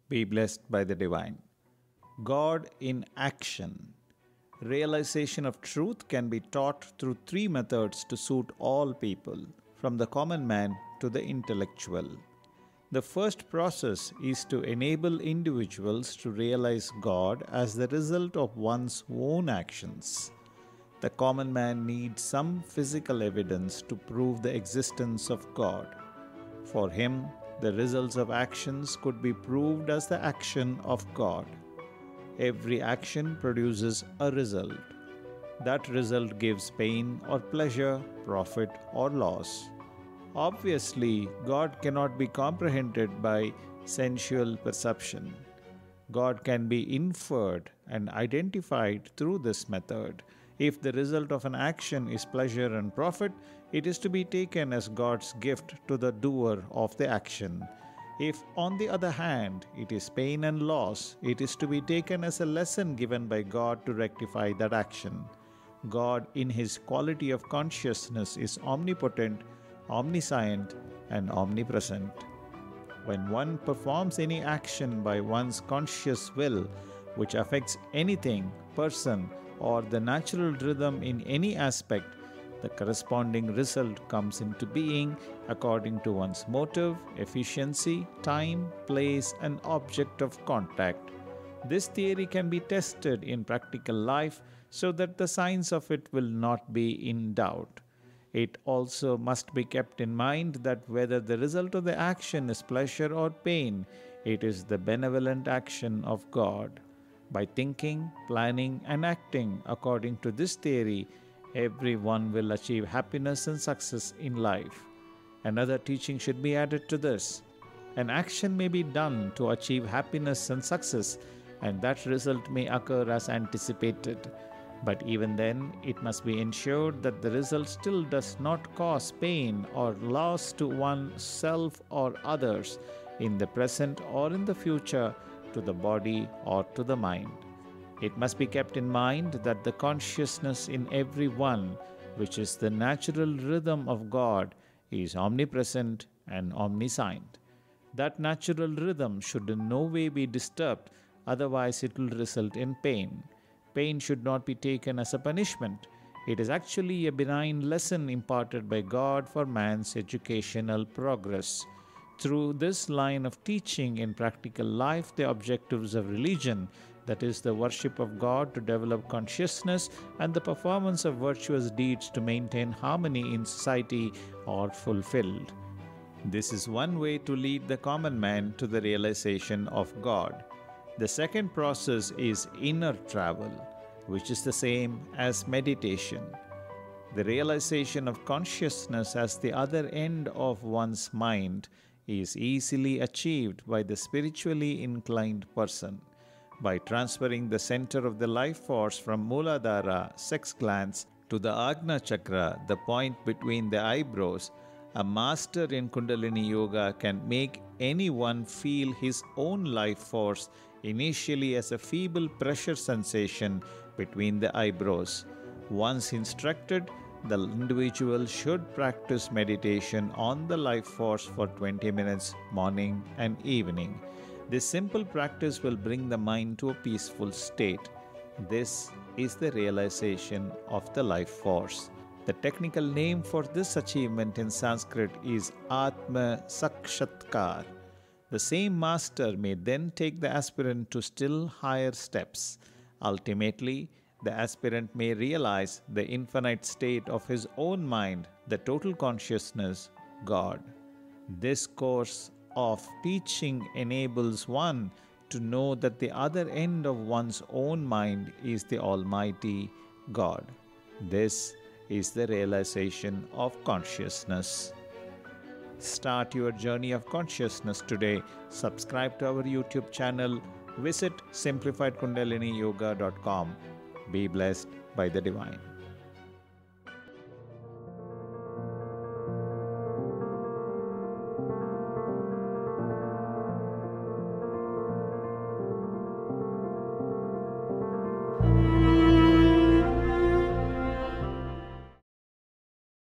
Be blessed by the divine. God in action. Realization of truth can be taught through three methods to suit all people, from the common man to the intellectual. The first process is to enable individuals to realize God as the result of one's own actions. The common man needs some physical evidence to prove the existence of God. For him, the results of actions could be proved as the action of God. Every action produces a result. That result gives pain or pleasure, profit or loss. Obviously, God cannot be comprehended by sensual perception. God can be inferred and identified through this method. If the result of an action is pleasure and profit, it is to be taken as God's gift to the doer of the action. If, on the other hand, it is pain and loss, it is to be taken as a lesson given by God to rectify that action. God, in His quality of consciousness, is omnipotent, omniscient, and omnipresent. When one performs any action by one's conscious will, which affects anything, person, or the natural rhythm in any aspect, the corresponding result comes into being according to one's motive, efficiency, time, place, and object of contact. This theory can be tested in practical life so that the science of it will not be in doubt. It also must be kept in mind that whether the result of the action is pleasure or pain, it is the benevolent action of God. By thinking, planning, and acting according to this theory, everyone will achieve happiness and success in life. Another teaching should be added to this. An action may be done to achieve happiness and success, and that result may occur as anticipated. But even then, it must be ensured that the result still does not cause pain or loss to oneself or others in the present or in the future, to the body or to the mind. It must be kept in mind that the consciousness in every one, which is the natural rhythm of God, is omnipresent and omniscient. That natural rhythm should in no way be disturbed, otherwise it will result in pain. Pain should not be taken as a punishment. It is actually a benign lesson imparted by God for man's educational progress. Through this line of teaching in practical life, the objectives of religion, that is, the worship of God to develop consciousness and the performance of virtuous deeds to maintain harmony in society, are fulfilled. This is one way to lead the common man to the realization of God. The second process is inner travel, which is the same as meditation. The realization of consciousness as the other end of one's mind is easily achieved by the spiritually inclined person. By transferring the center of the life force from Muladhara, sex glands, to the Agna Chakra, the point between the eyebrows, a master in Kundalini Yoga can make anyone feel his own life force initially as a feeble pressure sensation between the eyebrows. Once instructed, the individual should practice meditation on the life force for 20 minutes morning and evening. This simple practice will bring the mind to a peaceful state. This is the realization of the life force. The technical name for this achievement in Sanskrit is Atma Sakshatkar. The same master may then take the aspirant to still higher steps. Ultimately, the aspirant may realize the infinite state of his own mind, the total consciousness, God. This course of teaching enables one to know that the other end of one's own mind is the Almighty God. This is the realization of consciousness. Start your journey of consciousness today. Subscribe to our YouTube channel. Visit simplifiedkundaliniyoga.com. Be blessed by the divine.